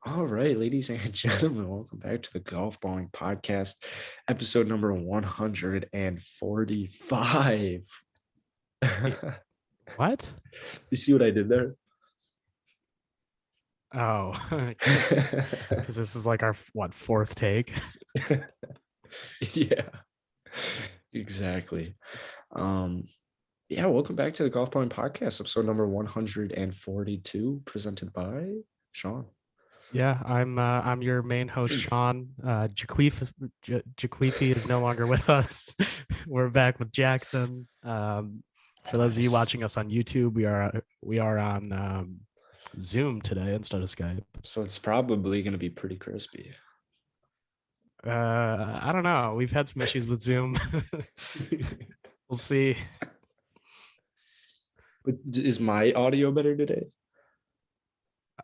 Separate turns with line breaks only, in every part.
All right, ladies and gentlemen, welcome back to the Golfballing Podcast, episode number 145.
Wait, what?
You see what I did there?
Oh, because this is like our fourth take.
Yeah, exactly. Um, yeah, welcome back to the Golfballing Podcast, episode number 142, presented by Sean.
Yeah, I'm your main host, Sean. Jaquifi is no longer with us. We're back with Jackson. For those of you
Nice.
watching us on YouTube, we are on Zoom today instead of Skype.
So it's probably going to be pretty crispy.
I don't know. We've had some issues with Zoom. We'll see.
But is my audio better today?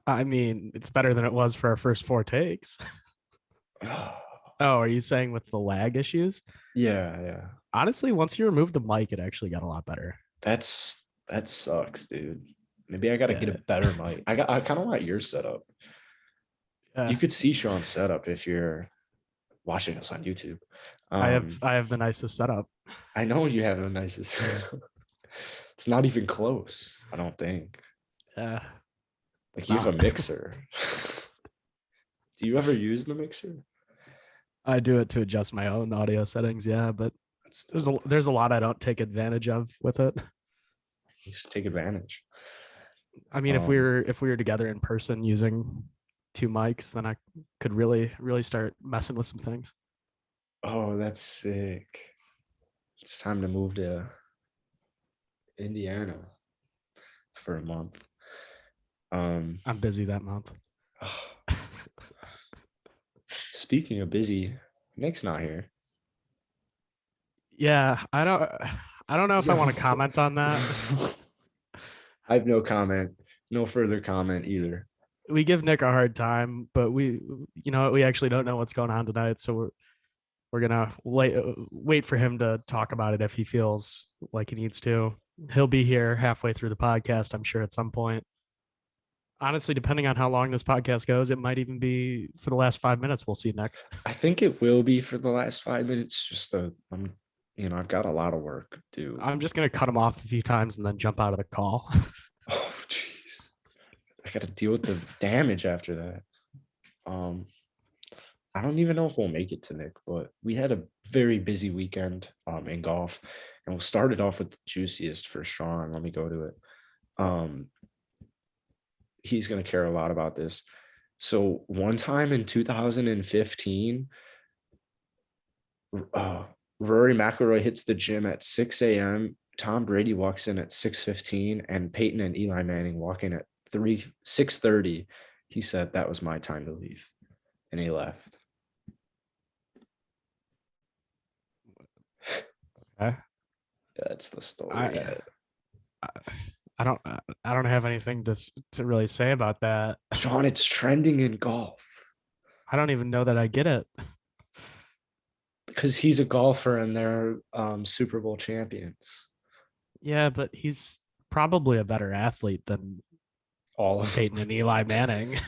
I mean, it's better than it was for our first four takes. Oh, are you saying with the lag issues?
Yeah.
Honestly, once you remove the mic, it actually got a lot better.
That sucks, dude. Maybe I gotta get a
Yeah.
better mic. I kind of want your setup. You could see Sean's setup if you're watching us on YouTube.
I have the nicest setup.
I know you have the nicest setup. It's not even close, I don't think.
Yeah.
Like you have a mixer. Do you ever use the mixer?
I do it to adjust my own audio settings, yeah, but there's a lot I don't take advantage of with it.
You should take advantage.
I mean, if we were together in person using two mics, then I could really start messing with some things.
Oh, that's sick. It's time to move to Indiana for a month.
I'm busy that month.
Speaking of busy, Nick's not here.
Yeah, I don't know if I want to comment on that.
I have no comment, no further comment either.
We give Nick a hard time, but we actually don't know what's going on tonight, so we're gonna wait for him to talk about it if he feels like he needs to. He'll be here halfway through the podcast, I'm sure, at some point. Honestly, depending on how long this podcast goes, it might even be for the last 5 minutes. We'll see, Nick.
I think it will be for the last 5 minutes. I've got a lot of work to do.
I'm just gonna cut him off a few times and then jump out of the call.
Oh, jeez. I got to deal with the damage after that. I don't even know if we'll make it to Nick, but we had a very busy weekend in golf, and we'll start it off with the juiciest for Sean. Let me go to it. He's going to care a lot about this. So one time in 2015, Rory McIlroy hits the gym at 6 a.m. Tom Brady walks in at 6:15, and Peyton and Eli Manning walk in at 6:30. He said that was my time to leave, and he left.
Okay.
Yeah, that's the story.
I don't have anything to really say about that.
Sean, it's trending in golf.
I don't even know that I get it.
Because he's a golfer and they're Super Bowl champions.
Yeah, but he's probably a better athlete than
All of
Peyton and Eli Manning.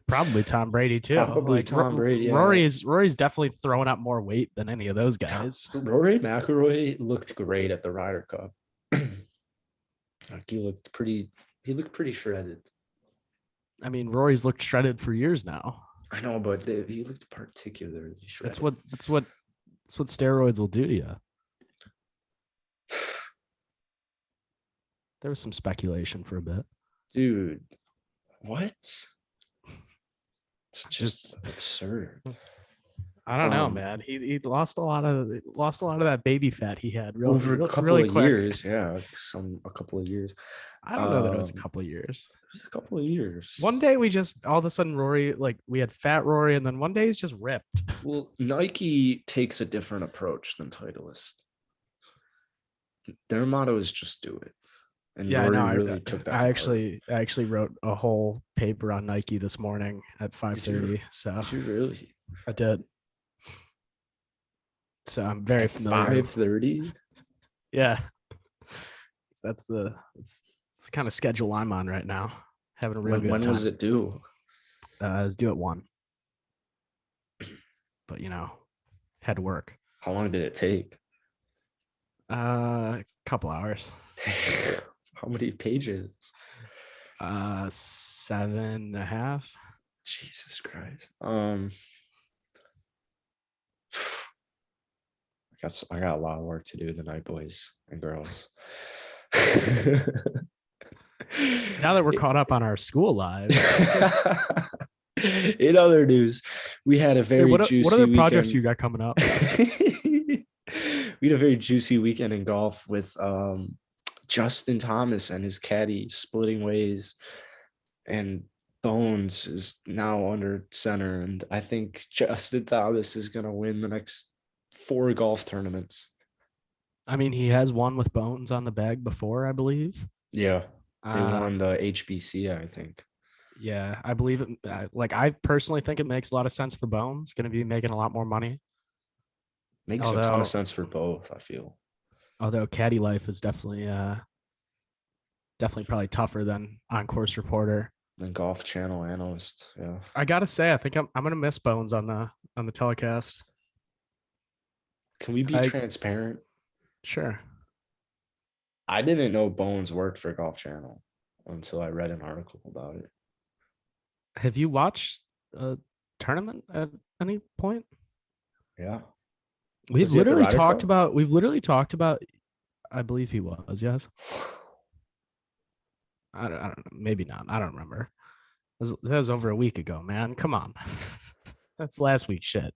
Probably Tom Brady too.
Probably Tom Brady. Yeah.
Rory's definitely throwing up more weight than any of those guys.
Rory McIlroy looked great at the Ryder Cup. He looked pretty shredded.
I mean, Rory's looked shredded for years now.
I know, but he looked particularly shredded.
That's what steroids will do to you. There was some speculation for a bit.
Dude, what? It's just absurd.
I don't know, man. He lost a lot of that baby fat he had
over a couple of years. Yeah, a couple of years.
I don't know that it was a couple of years.
It was a couple of years.
One day we just all of a sudden Rory, like we had fat Rory, and then one day he's just ripped.
Well, Nike takes a different approach than Titleist. Their motto is just do it. And
yeah,
Rory
no,
really took that.
I actually wrote a whole paper on Nike this morning at 5:30. So
did you really?
I did. So I'm very familiar.
5:30.
Yeah, that's the kind of schedule I'm on right now. Having a real good time.
When was it due?
I was due at 1, but had to work.
How long did it take?
A couple hours.
How many pages?
7.5.
Jesus Christ. I got a lot of work to do tonight, boys and girls.
Now that we're caught up on our school lives.
In other news, we had a very
what
juicy
other projects
weekend.
you got coming up?
We had a very juicy weekend in golf with Justin Thomas and his caddy splitting ways, and Bones is now under center, and I think Justin Thomas is going to win the next 4 golf tournaments.
I mean, he has won with Bones on the bag before, I believe.
Yeah, they won the HBC, I think.
Yeah, I believe it. I personally think it makes a lot of sense for Bones. Going to be making a lot more money.
Makes a ton of sense for both, I feel.
Although caddy life is definitely probably tougher than on-course reporter
and Golf Channel analyst. Yeah,
I gotta say, I think I'm gonna miss Bones on the telecast.
Can we be transparent?
Sure.
I didn't know Bones worked for Golf Channel until I read an article about it.
Have you watched a tournament at any point?
Yeah.
We've literally talked about. I believe he was. Yes. I don't know. Maybe not. I don't remember. That was over a week ago, man. Come on. That's last week's shit.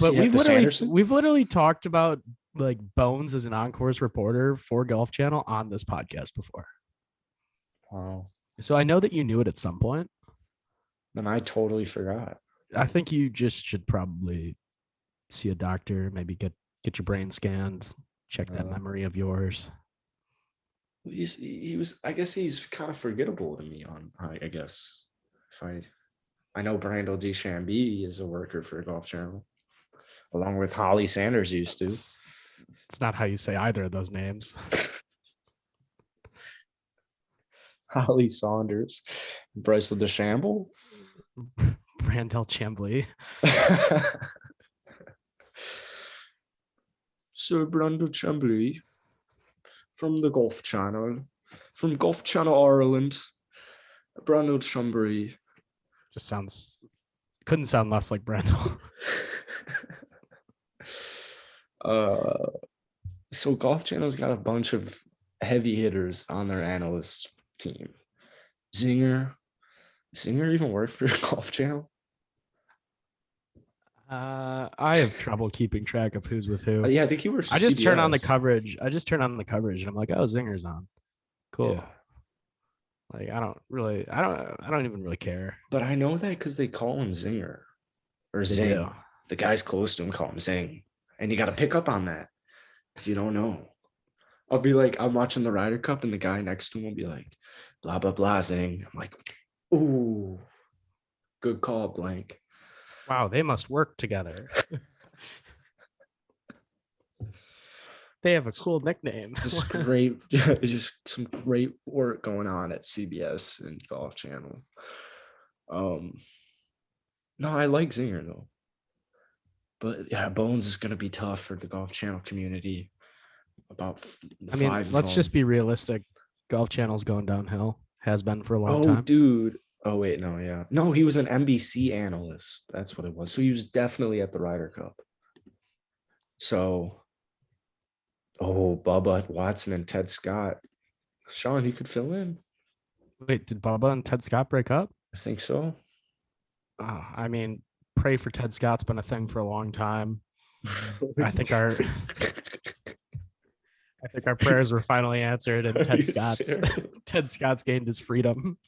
But we've literally talked about like Bones as an on-course reporter for Golf Channel on this podcast before.
Wow.
So I know that you knew it at some point.
Then I totally forgot.
I think you just should probably see a doctor, maybe get your brain scanned, check that memory of yours.
He was. I guess he's kind of forgettable to me. I guess if I know Brandel DeChambeau is a worker for Golf Channel, along with Holly Sanders used to.
It's not how you say either of those names.
Holly Saunders, Bryce DeChambeau,
Brandel Chambly.
Sir Brandel Chambly from the Golf Channel, from Golf Channel Ireland, Brandel Chambly.
Just couldn't sound less like Brandel.
So Golf Channel's got a bunch of heavy hitters on their analyst team. Zinger even worked for Golf Channel?
I have trouble keeping track of who's with who.
Yeah, I think he works for
I just
CBS.
turn on the coverage. And I'm like, oh, Zinger's on. Cool. Yeah. Like I don't even really care.
But I know that because they call him Zinger or Zing. Do. The guys close to him call him Zing. And you got to pick up on that if you don't know. I'll be like, I'm watching the Ryder Cup and the guy next to him will be like, blah, blah, blah, Zing. I'm like, ooh, good call, blank.
Wow, they must work together. They have a cool nickname.
Just some great work going on at CBS and Golf Channel. No, I like Zinger though. But yeah, Bones is going to be tough for the Golf Channel community.
Let's just be realistic. Golf Channel's going downhill. Has been for a long time.
Oh, dude. Oh, wait, no, yeah. No, he was an NBC analyst. That's what it was. So he was definitely at the Ryder Cup. So, Bubba Watson and Ted Scott. Sean, he could fill in.
Wait, did Bubba and Ted Scott break up?
I think so.
I mean, pray for Ted Scott's been a thing for a long time. I think our prayers were finally answered, and Ted Scott's gained his freedom.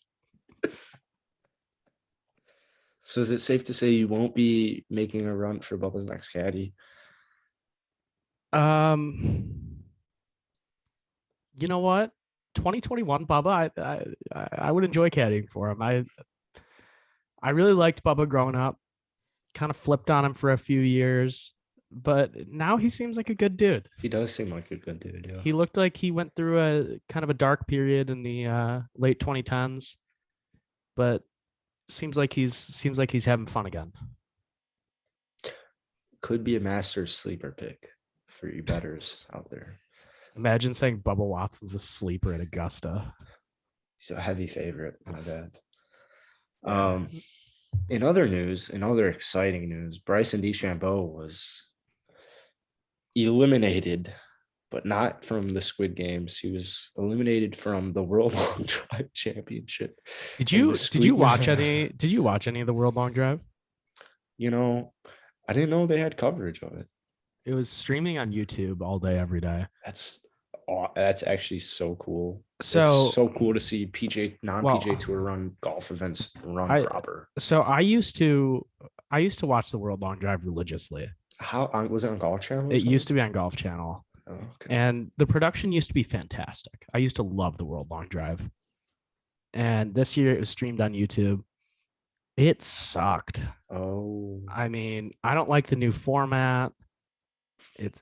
So is it safe to say you won't be making a run for Bubba's next caddy?
You know what? 2021 Bubba, I would enjoy caddying for him. I really liked Bubba growing up. Kind of flipped on him for a few years, but now he seems like a good dude.
He does seem like a good dude. Yeah.
He looked like he went through a kind of a dark period in the late 2010s, but seems like he's having fun again.
Could be a Masters sleeper pick for you betters out there.
Imagine saying Bubba Watson's a sleeper at Augusta.
He's a heavy favorite. My bad.
Yeah.
In other news, in other exciting news, Bryson DeChambeau was eliminated, but not from the Squid Games. He was eliminated from the World Long Drive Championship.
Did
And the
you did you
Squid,
watch any did you watch any of the World Long Drive?
you know, I didn't know they had coverage of it.
It was streaming on YouTube all day, every day.
That's actually so cool. It's
So,
so cool to see PJ non-PJ
well,
Tour run golf events run
I
proper.
so I used to watch the World Long Drive religiously.
How was it on Golf Channel? Or
It used
something?
to be on Golf Channel,
Oh, okay.
and the production used to be fantastic. I used to love the World Long Drive, and this year it was streamed on YouTube. It sucked.
Oh,
I mean, I don't like the new format. It's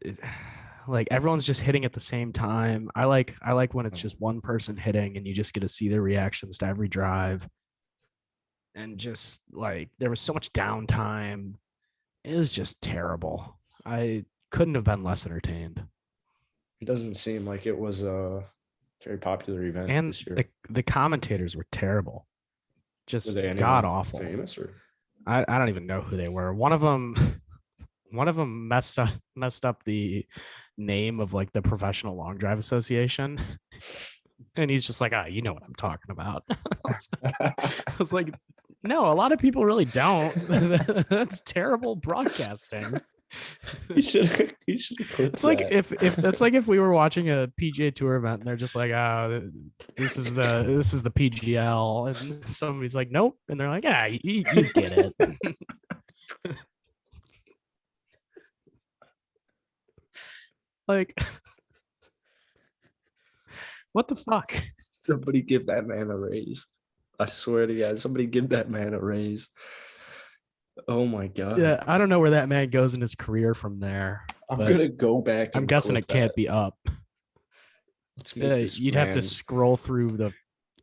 like everyone's just hitting at the same time. I like when it's just one person hitting and you just get to see their reactions to every drive. And just like there was so much downtime. It was just terrible. I couldn't have been less entertained.
it doesn't seem like it was a very popular event
And
this year.
the commentators were terrible.
Was
Just
there
god
anyone
awful.
famous or?
I don't even know who they were. One of them messed up the name of like the Professional Long Drive Association. And he's just like, you know what I'm talking about. I was like, no, a lot of people really don't. That's terrible broadcasting.
You should clip
It's like
that.
if that's like if we were watching a PGA Tour event and they're just like, this is the PGL, and somebody's like, nope, and they're like, you get it. Like, what the fuck?
Somebody give that man a raise. I swear to God, somebody give that man a raise. Oh my God.
Yeah, I don't know where that man goes in his career from there.
I'm
But
gonna go back
I'm
and
guessing
clip
it can't
that.
be up.
Let's make this
You'd have to
man.
scroll through the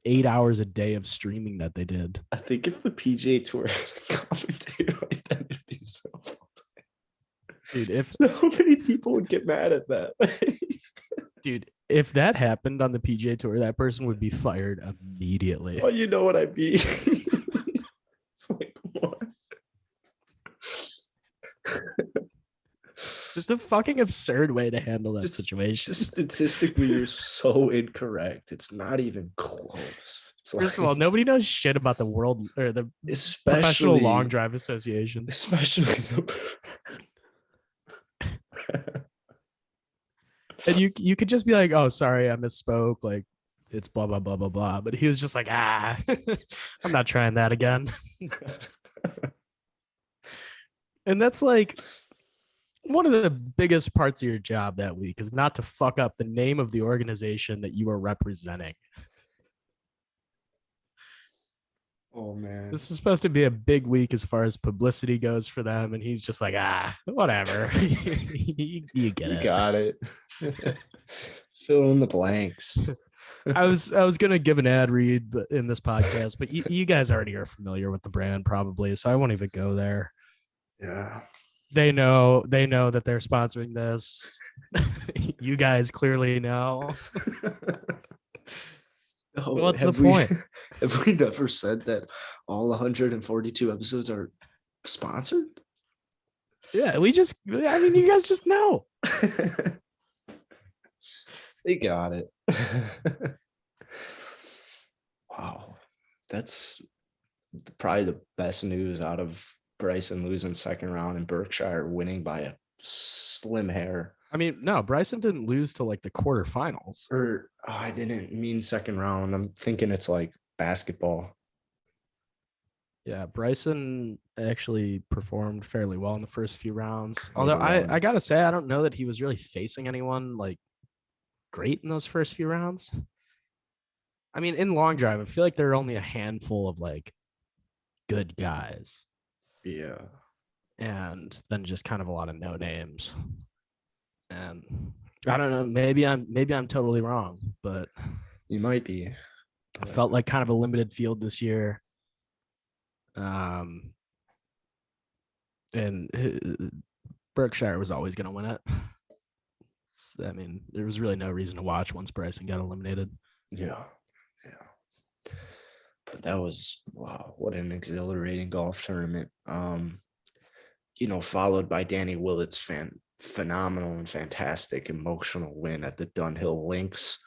8 hours a day of streaming that they did.
I think if the PGA Tour had a commentator like that, it'd be so funny.
Dude, if
So many people would get mad at that.
if that happened on the PGA Tour, that person would be fired immediately.
Oh, you know what I mean? It's like what?
Just a fucking absurd way to handle that
Just
situation.
statistically, you're so incorrect. It's not even close. It's
First of all, nobody knows shit about the world or the Professional
especially
Long Drive Association.
especially
And you could just be like, oh, sorry, I misspoke. Like, it's blah blah blah blah blah. But he was just like, I'm not trying that again. And that's like one of the biggest parts of your job that week is not to fuck up the name of the organization that you are representing.
Oh man.
This is supposed to be a big week as far as publicity goes for them, and he's just like, whatever. You get
You
it.
got it. Fill in the blanks.
I was gonna give an ad read in this podcast, but you guys already are familiar with the brand probably, so I won't even go there.
Yeah.
They know that they're sponsoring this. You guys clearly know.
Oh,
What's the
have we-
point?
Have we never said that all 142 episodes are sponsored?
Yeah, I mean, you guys just know.
They got it. Wow. That's probably the best news out of Bryson losing second round and Berkshire winning by a slim hair.
I mean, no, Bryson didn't lose to like the quarterfinals.
Or I didn't mean second round. I'm thinking it's like basketball.
Yeah, Bryson actually performed fairly well in the first few rounds. Although I
Overall.
gotta say, I don't know that he was really facing anyone like great in those first few rounds. I mean, in long drive, I feel like there are only a handful of like good guys,
Yeah.
and then just kind of a lot of no names. And I don't know, maybe I'm totally wrong, but
You might be.
I felt like kind of a limited field this year. And Berkshire was always going to win it. I mean, there was really no reason to watch once Bryson got eliminated.
Yeah. But that was, wow, what an exhilarating golf tournament. Followed by Danny Willett's phenomenal and fantastic emotional win at the Dunhill Links.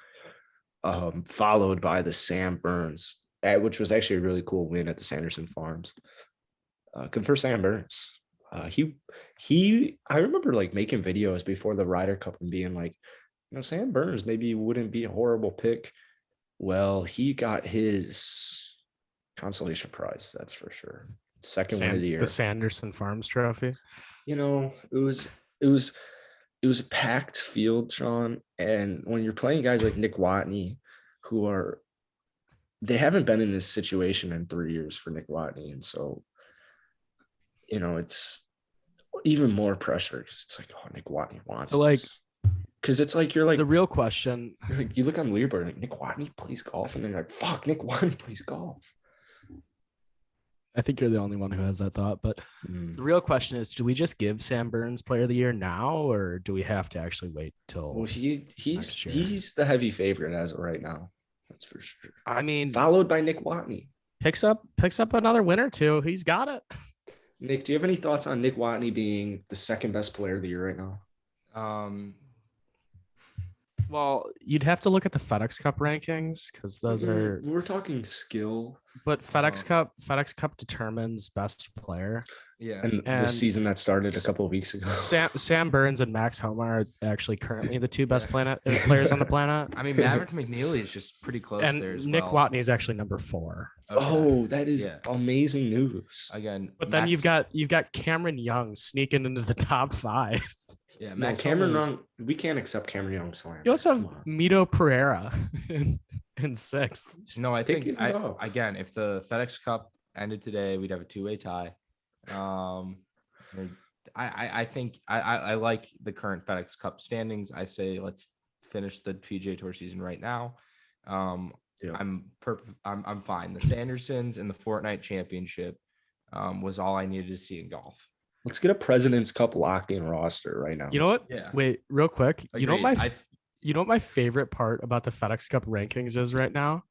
Followed by the Sam Burns, which was actually a really cool win at the Sanderson Farms. Good for Sam Burns. I remember like making videos before the Ryder Cup and being like, Sam Burns maybe wouldn't be a horrible pick. Well, he got his consolation prize, that's for sure. Second win of the year.
The Sanderson Farms Trophy.
It was a packed field, Sean. And when you're playing guys like Nick Watney, they haven't been in this situation in 3 years for Nick Watney. And so, it's even more pressure because it's like, oh, Nick Watney wants this. Because it's like you're like
the real question.
You look on Leaderboard like Nick Watney plays golf, and then you're like, fuck, Nick Watney plays golf.
I think you're the only one who has that thought, but the real question is: do we just give Sam Burns Player of the Year now, or do we have to actually wait till?
Well, he's the heavy favorite as of right now. That's for sure.
I mean,
followed by Nick Watney.
Picks up another win or two. He's got it.
Nick, do you have any thoughts on Nick Watney being the second best player of the year right now?
Well, you'd have to look at the FedEx Cup rankings because those
we're talking skill.
But FedEx Cup determines best player.
Yeah, and the season that started a couple of weeks ago.
Sam Burns and Max Homa are actually currently the two best players on the planet.
I mean, Maverick McNeely is just pretty close
and
there as
Nick
well.
Watney is actually number 4.
Okay. Oh, that is amazing news.
Again,
but then you've got Cameron Young sneaking into the top 5.
Yeah,
Max Cameron Young. We can't accept Cameron Young slander.
You also have Mito Pereira in 6th.
No, I think again, if the FedEx Cup ended today, we'd have a 2-way tie. I think I like the current FedEx Cup standings. I say let's finish the PGA Tour season right now. I'm fine. The Sandersons and the Fortnite Championship was all I needed to see in golf.
Let's get a President's Cup lock-in roster right now.
You know what?
Yeah.
Wait, real quick.
Agreed.
You know what my favorite part about the FedEx Cup rankings is right now?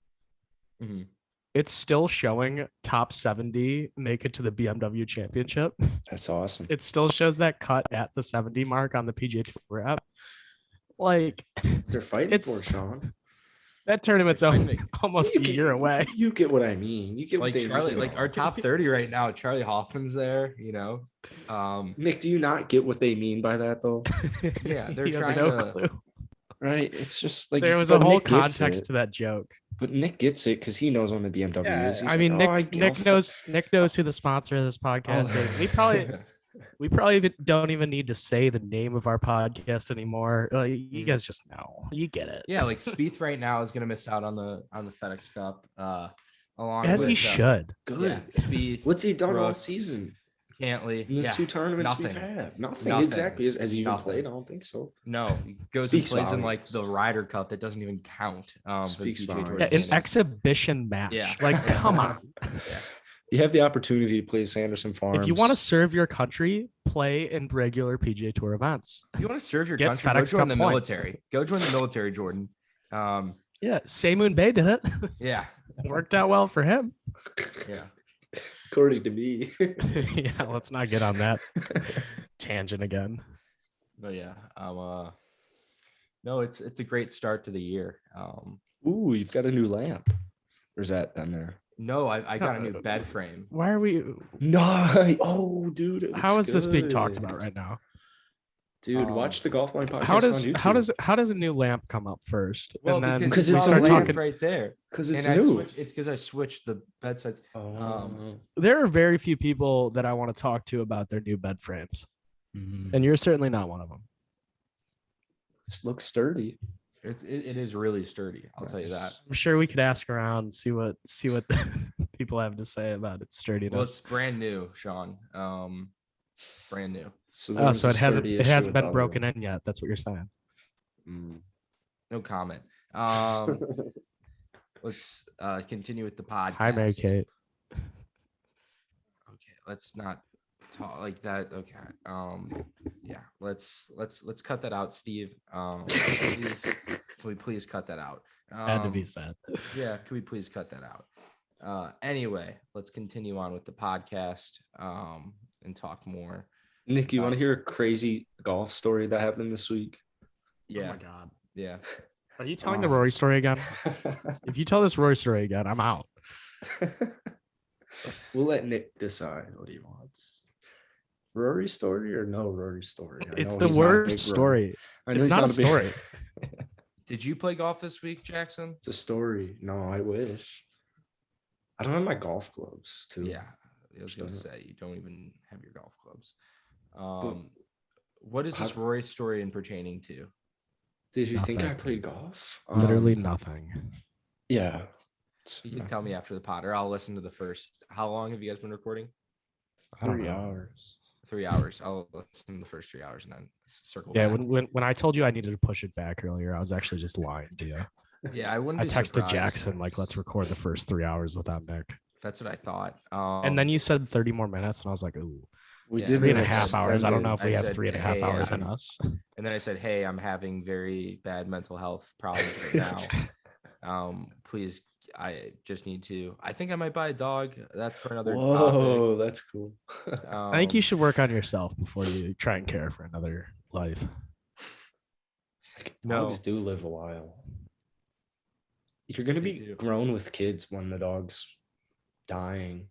Mm-hmm.
It's still showing top 70 make it to the BMW Championship.
That's awesome.
It still shows that cut at the 70 mark on the PGA Tour app. Like
they're fighting for Sean.
That tournament's almost a year away.
You get what I mean. You get
like
what
Charlie, like our top 30 right now. Charlie Hoffman's there. Nick,
do you not get what they mean by that though?
Yeah, they're trying to.
Clue.
Right. It's just like
there was a whole context to that joke.
But Nick gets it because he knows when the BMW is.
I mean, Nick knows who the sponsor of this podcast is. We probably don't even need to say the name of our podcast anymore. You guys just know. You get it.
Yeah, like Spieth right now is going to miss out on the FedEx Cup. Along
as he should.
Good.
Yeah, Spieth.
What's he done all season?
Cantley.
In the 2 tournaments we've had. Nothing. Exactly. Has he even played? I don't think so.
No. He goes and plays in like the Ryder Cup that doesn't even count.
An exhibition match. Yeah. Like, come on.
Yeah.
You have the opportunity to play Sanderson Farms.
If you want to serve your country, play in regular PGA Tour events.
If you want to serve your country, go join the military. Go join the military, Jordan.
Yeah, Seymour Bay did it.
Yeah.
It worked out well for him.
Yeah.
According to me.
Yeah, let's not get on that tangent again.
But yeah, no, it's a great start to the year.
Ooh, you've got a new lamp. Or is that been there?
No, I got a new bed frame.
Why are we?
No, oh, dude.
How is this being talked about right now?
Dude, watch the Golfballing podcast.
How does a new lamp come up first?
Well,
and
because it's a lamp right there.
Because it's new.
It's because I switched the bedsides.
There are very few people that I want to talk to about their new bed frames, and you're certainly not one of them.
This looks sturdy.
It is really sturdy. I'll tell you that.
I'm sure we could ask around, see what people have to say about its sturdiness.
Well, it's brand new, Sean. Brand new.
So it hasn't been broken in yet. That's what you're saying.
No comment. Let's continue with the podcast.
Hi, Mary Kate.
let's not talk like that. Okay. Yeah, let's cut that out, Steve. Please, can we please cut that out?
Had to be said.
Yeah, can we please cut that out? Anyway, let's continue on with the podcast and talk more.
Nick, you want to hear a crazy golf story that happened this week?
Yeah.
Oh my god.
Yeah.
Are you telling the Rory story again? If you tell this Rory story again, I'm out.
We'll let Nick decide what he wants. Rory story or no Rory story?
It's the worst story. It's not a story.
Did you play golf this week, Jackson?
It's a story. No, I wish. I don't have my golf clubs too.
Yeah, I was going to say you don't even have your golf clubs. What is this Rory story in pertaining to?
Did you think I played golf?
Literally nothing.
Yeah.
You can tell me after the pod, or I'll listen to the first. How long have you guys been recording?
3 hours.
3 hours. I'll listen to the first 3 hours and then circle
Yeah,
back.
when I told you I needed to push it back earlier, I was actually just lying to you.
Yeah, I wouldn't.
I
be
texted
surprised.
Jackson like, let's record the first 3 hours without Nick.
That's what I thought.
And then you said 30 more minutes, and I was like, ooh.
We
Yeah.
did
3.5 hours. I don't know if we
I
have
said,
3.5
hey,
hours in us.
And then I said, hey, I'm having very bad mental health problems right now. Please, I just need to. I think I might buy a dog. That's for another
Whoa,
topic.
that's cool.
I think you should work on yourself before you try and care for another life.
Dogs do live a while. You're gonna be grown with kids when the dog's dying.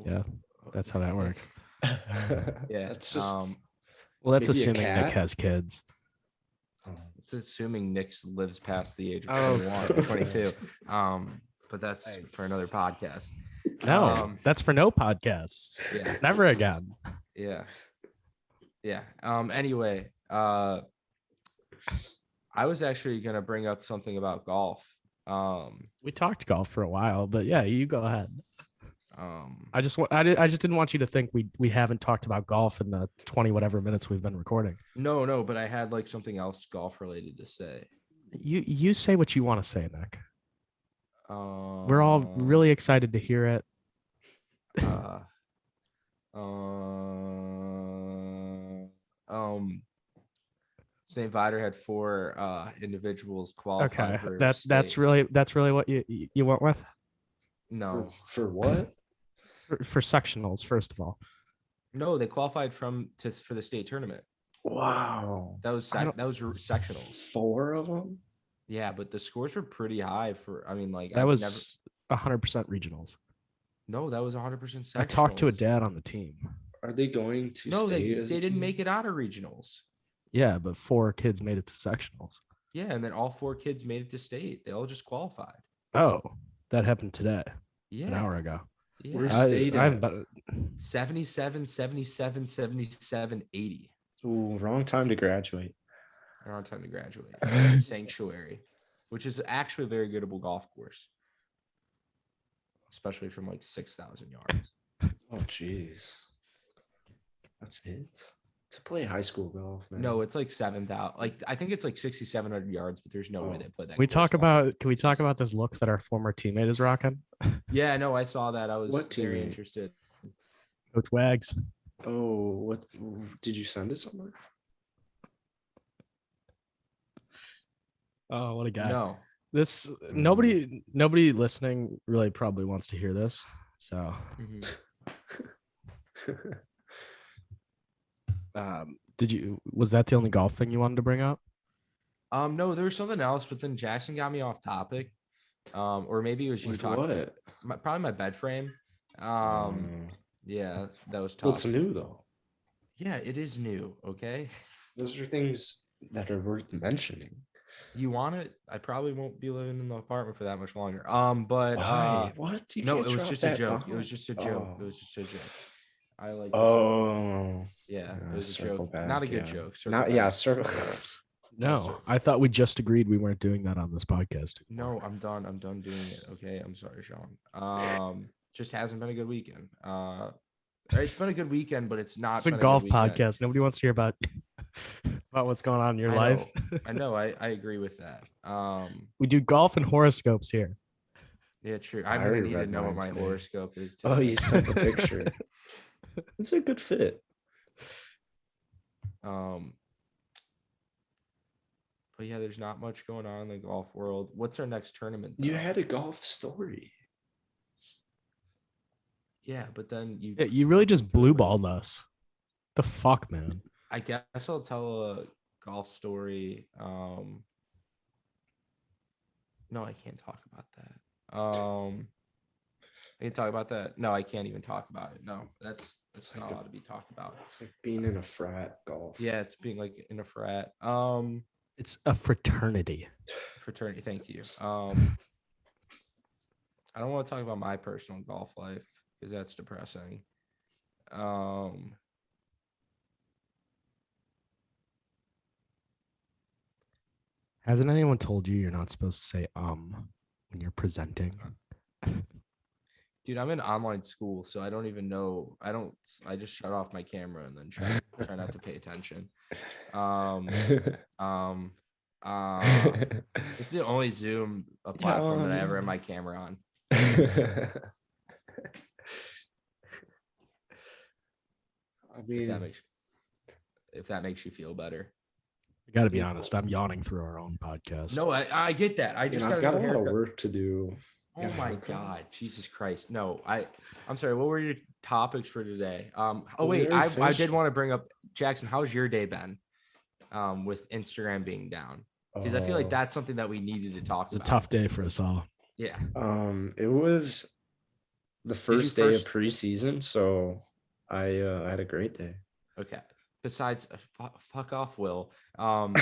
Yeah, that's how that works.
Yeah,
That's just
Well, that's
maybe a
assuming Nick
cat?
has kids.
It's assuming Nick lives past the age of
Oh.
21 or 22. But that's for another podcast.
No, that's for no podcasts.
Yeah.
Never again.
Yeah. Yeah. Anyway, I was actually gonna bring up something about golf.
We talked golf for a while, but yeah, you go ahead. I just didn't want you to think we haven't talked about golf in the 20 whatever minutes we've been recording.
No, but I had like something else golf related to say.
You say what you want to say, Nick. We're all really excited to hear it.
St. Viator had 4 individuals qualified.
Okay,
for
that's
state.
really what you went with
No.
for what?
for sectionals. First of all,
No, they qualified for the state tournament.
Wow.
That was sectionals.
4 of them?
Yeah, but the scores were pretty high for. I mean, like
that was 100% regionals.
No, that was 100% sectionals.
I talked to a dad on the team.
Are they going to
No,
stay
they
as a
didn't
team?
make it out of regionals.
Yeah, but 4 kids made it to sectionals.
Yeah, and then all 4 kids made it to state. They all just qualified.
Oh, that happened today,
Yeah,
an hour ago.
Yeah.
Where's state
I
at?
haven't
77, 77, 77, 80.
Ooh, wrong time to graduate.
Around time to graduate. Sanctuary, which is actually a very goodable golf course, especially from like 6,000 yards.
Oh, jeez. That's it? To play high school golf, man.
No, it's like 7,000. Like I think it's like 6,700 yards, but there's no way they play that.
Can we
course long.
talk about this look that our former teammate is rocking?
Yeah, no, I saw that. I was
What
very
teammate?
interested.
Coach Wags.
Oh, what did you send it somewhere?
Oh, what a guy.
No,
This nobody listening really probably wants to hear this. So was that the only golf thing you wanted to bring up?
no, there was something else, but then Jackson got me off topic. Or maybe it was you
With
talking.
what?
Probably my bed frame. Yeah, that was tough.
Well, it's new though.
Yeah, it is new. Okay.
Those are things that are worth mentioning.
You want it? I probably won't be living in the apartment for that much longer. But
Why? What? You
no,
can't
it was
drop
just a
that
joke.
bomb.
It was just a joke.
Oh.
It was just a joke. I like.
Oh.
Yeah, it was a
circle
joke.
back,
Not a good
yeah.
joke. Circle
Not
back.
yeah, circle.
No, I thought we just agreed we weren't doing that on this podcast.
No, I'm done. I'm done doing it. Okay. I'm sorry, Sean. Just hasn't been a good weekend. It's been a good weekend, but it's not.
It's a
been
golf
good weekend.
podcast. Nobody wants to hear about what's going on in your
I
life.
know. I know. I agree with that.
We do golf and horoscopes here.
Yeah, true.
I
I'm gonna
already
need to
read
know what
mine
my
today.
horoscope is
Oh,
today.
you sent the picture. It's a good fit.
But yeah, there's not much going on in the golf world. What's our next tournament?
You
though?
had a golf story.
Yeah, but then you
Yeah, you really just blue
threw it.
balled us. The fuck, man.
I guess I'll tell a golf story. No, I can't talk about that. I can talk about that. No, I can't even talk about it. No, that's not allowed to be talked about.
It's like being in a frat golf.
Yeah, it's being like in a frat.
It's a fraternity.
Fraternity. Thank you. I don't want to talk about my personal golf life because that's depressing.
Hasn't anyone told you you're not supposed to say when you're presenting?
Dude, I'm in online school, so I don't even know. I just shut off my camera and then try not to pay attention. This is the only Zoom platform that I ever have my camera on.
I mean,
If that makes you feel better.
I got to be honest. I'm yawning through our own podcast.
No, I get that. I just
I've got a lot of
haircut.
work to do.
Oh my God, Jesus Christ! No, I'm sorry. What were your topics for today? Oh wait, I did want to bring up Jackson. How's your day been? With Instagram being down, because I feel like that's something that we needed to talk about.
It's a tough day for us all.
Yeah.
It was the first day of preseason, so I had a great day.
Okay. Besides, fuck off, Will.
Well,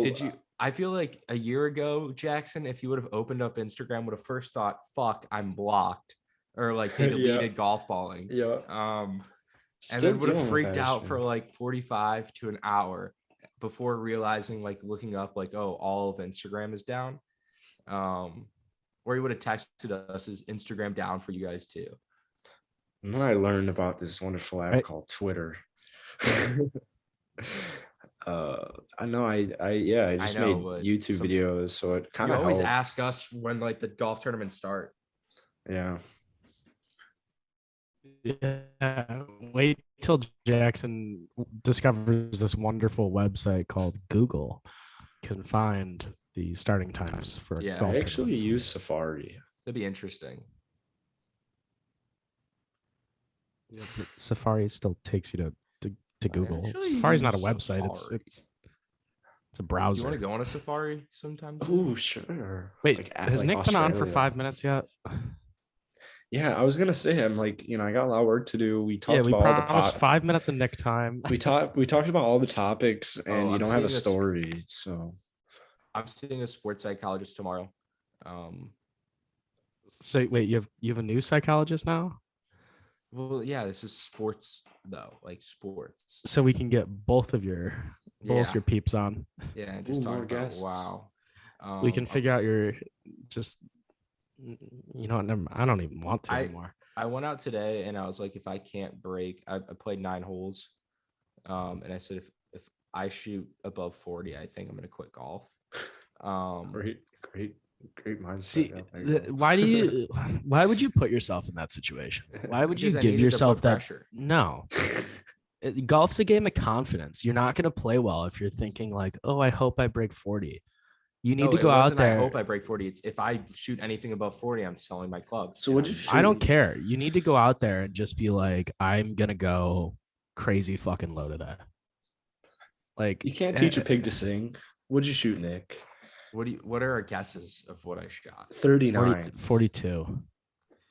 did you? I feel like a year ago, Jackson, if you would have opened up Instagram, would have first thought, "Fuck, I'm blocked," or like they deleted Golfballing.
Yeah.
And then would have freaked out for like 45 to an hour before realizing, like looking up, like, oh, all of Instagram is down. Or he would have texted us, "Is Instagram down for you guys too?"
And then I learned about this wonderful app called Twitter. I know I just made YouTube videos, so it kind of
always ask us when like the golf tournaments start.
Yeah.
Wait till Jackson discovers this wonderful website called Google. Can find the starting times for golf.
I actually use Safari.
That'd be interesting.
Yeah, Safari still takes you to Google. Safari's not a website. It's a browser.
You want to go on a Safari sometime?
Oh, sure.
Wait, has Nick been on for 5 minutes yet?
Yeah, I was gonna say, I'm like, I got a lot of work to do. We talked about all the
5 minutes of Nick time.
We talked about all the topics, and you don't have a story. So
I'm seeing a sports psychologist tomorrow.
So wait, you have a new psychologist now?
Well, yeah, this is sports though, like sports.
So we can get both your peeps on.
Yeah, just talk about guests. Wow.
We can figure out your just. I don't even want to anymore.
I went out today and I was like, if I can't break, I played 9 holes. And I said, if I shoot above 40, I think I'm gonna quit golf.
Great mindset.
See, why would you put yourself in that situation? Why would you give yourself that pressure? No. Golf's a game of confidence. You're not going to play well if you're thinking like, oh, I hope I break 40. You need to go out there.
I hope I break 40. It's if I shoot anything above 40, I'm selling my clubs.
So what you shoot?
I don't care. You need to go out there and just be like, I'm going to go crazy fucking low today. Like,
you can't teach a pig to sing. What'd you shoot, Nick?
What are our guesses of what I shot?
39.
42.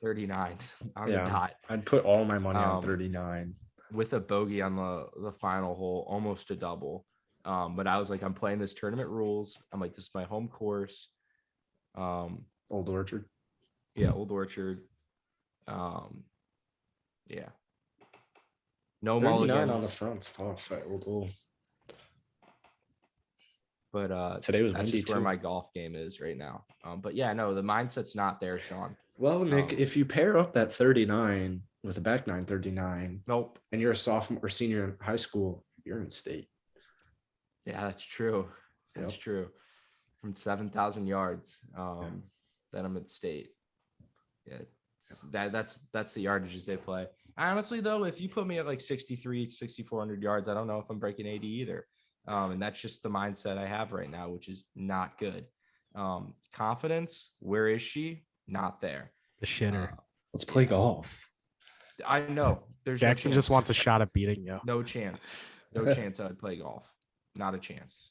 39 on the dot.
I'd put all my money on 39.
With a bogey on the final hole, almost a double. But I was like, I'm playing this tournament rules. I'm like, this is my home course.
Old Orchard.
Yeah, Old Orchard. Yeah. No mulligans
on the front's tough at Old.
But
today was
that's just
too.
Where my golf game is right now. But yeah, no, the mindset's not there, Sean.
Well, Nick, if you pair up that 39 with a back 939,
nope,
and you're a sophomore or senior in high school, you're in state.
Yeah, that's true. That's true. From 7,000 yards. Then I'm at state. Yeah. That's the yardages they play. Honestly, though, if you put me at like 6,400 yards, I don't know if I'm breaking 80 either. And that's just the mindset I have right now, which is not good. Confidence, where is she? Not there.
The shitter.
Let's play golf.
I know. There's
Jackson
no
just wants a shot at beating you.
No chance. No chance I would play golf. Not a chance.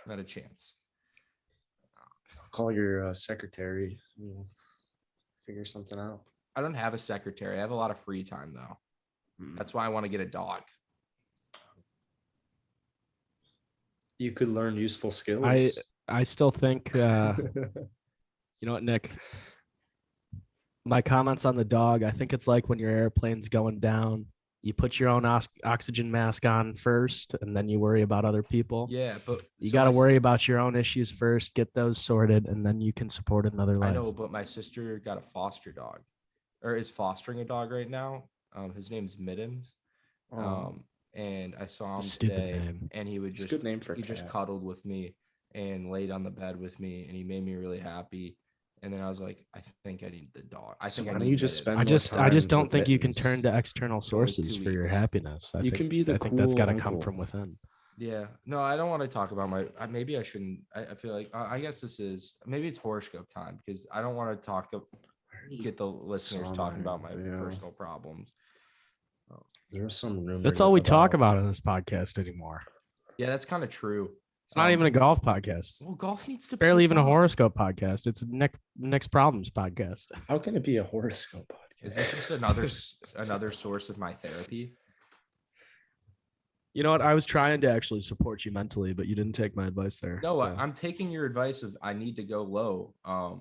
Not a chance.
I'll call your secretary. We'll figure something out.
I don't have a secretary. I have a lot of free time, though. That's why I want to get a dog.
You could learn useful skills.
I still think, you know what, Nick? My comments on the dog, I think it's like when your airplane's going down, you put your own oxygen mask on first, and then you worry about other people.
Yeah, but
you got to worry about your own issues first, get those sorted, and then you can support another life.
I know, but my sister got a foster dog, or is fostering a dog right now. His name's Mittens. And I saw him today, and he would just
good name for
he just cuddled with me and laid on the bed with me, and he made me really happy. And then I was like, I think I need the dog. I think I need.
You just spend.
I just don't think you can turn to external sources for your happiness. I think that's got to come from within.
Yeah, no, I don't want to talk about maybe I shouldn't. I feel like I guess maybe it's horoscope time, because I don't want to get the listeners talking about my personal problems.
There's some rumor.
That's all we talk about in this podcast anymore.
Yeah, that's kind of true.
It's not even a golf podcast.
Well, golf needs to
barely even a horoscope podcast. It's a next problems podcast.
How can it be a horoscope podcast?
Is this just another source of my therapy?
You know what? I was trying to actually support you mentally, but you didn't take my advice there.
No, so. I'm taking your advice of I need to go low.
I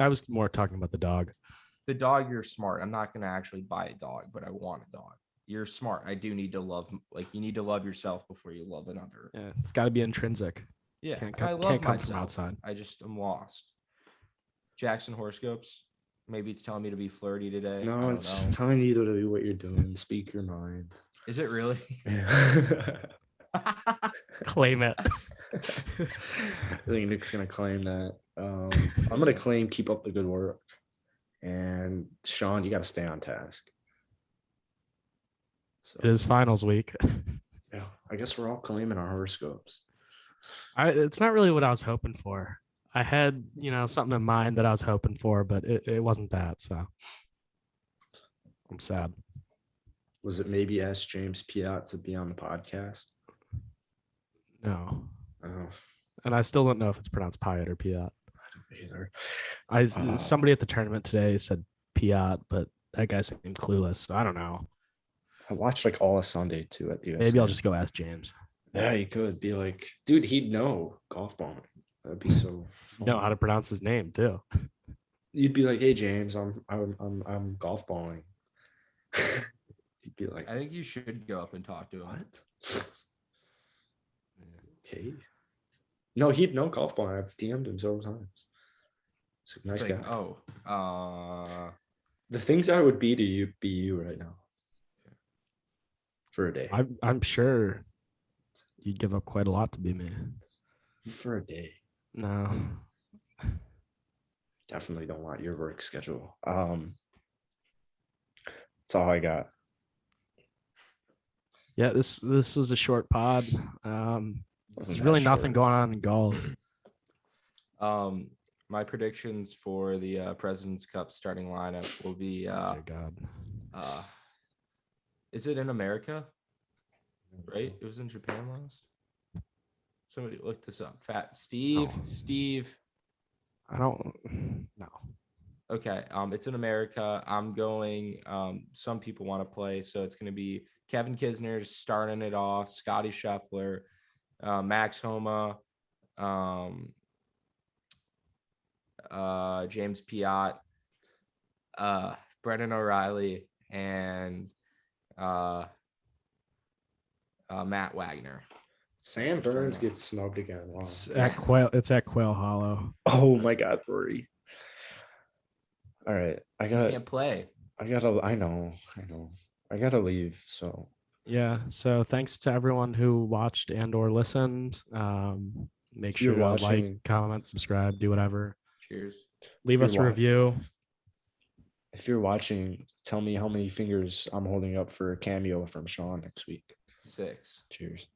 was more talking about the dog.
The dog, you're smart. I'm not going to actually buy a dog, but I want a dog. You're smart. I do need to love, you need to love yourself before you love another.
Yeah, it's got to be intrinsic.
Yeah,
can't
come
myself. From outside.
I just am lost. Jackson horoscopes. Maybe it's telling me to be flirty today.
No, it's just telling you to do what you're doing. Speak your mind.
Is it really?
Yeah.
Claim it.
I think Nick's gonna claim that. I'm gonna claim keep up the good work. And Sean, you got to stay on task. So
it is finals week.
Yeah, I guess we're all claiming our horoscopes.
It's not really what I was hoping for. I had, something in mind that I was hoping for, but it wasn't that. So I'm sad.
Was it maybe ask James Piat to be on the podcast?
No.
Oh.
And I still don't know if it's pronounced Piat or Piat.
Either.
Somebody at the tournament today said Piat, but that guy seemed clueless. So I don't know.
I watched like all of Sunday too at the USA.
Maybe I'll just go ask James.
Yeah, you could be like, dude, he'd know golfballing. That'd be so fun.
Know how to pronounce his name too.
You'd be like, hey James, I'm golfballing. He'd be like,
I think you should go up and talk to him.
What? Okay. No, he'd know golfballing. I've DM'd him several times. He's a nice guy. The things I would be you right now. For a day.
I'm sure you'd give up quite a lot to be me.
For a day.
No.
Definitely don't want your work schedule. That's all I got.
Yeah, this was a short pod. There's really nothing going on in golf.
My predictions for the President's Cup starting lineup will be is it in America? Right? It was in Japan last. Somebody look this up. Steve.
I don't know.
Okay. It's in America. I'm going. Some people want to play, so it's going to be Kevin Kisner starting it off. Scotty Scheffler, Max Homa, James Piat, Brendan O'Reilly, and Matt Wagner.
Sam Burns gets snubbed again. Wow.
It's at Quail Hollow.
Oh my God, Rory. All right,
I can't play.
I know. I gotta leave. So
yeah. So thanks to everyone who watched and or listened. Make
If you're
sure to like,
watching,
comment, subscribe, do whatever.
Cheers.
Leave
you're
us a
wa-
review.
if you're watching, tell me how many fingers I'm holding up for a cameo from Sean next week.
6.
Cheers.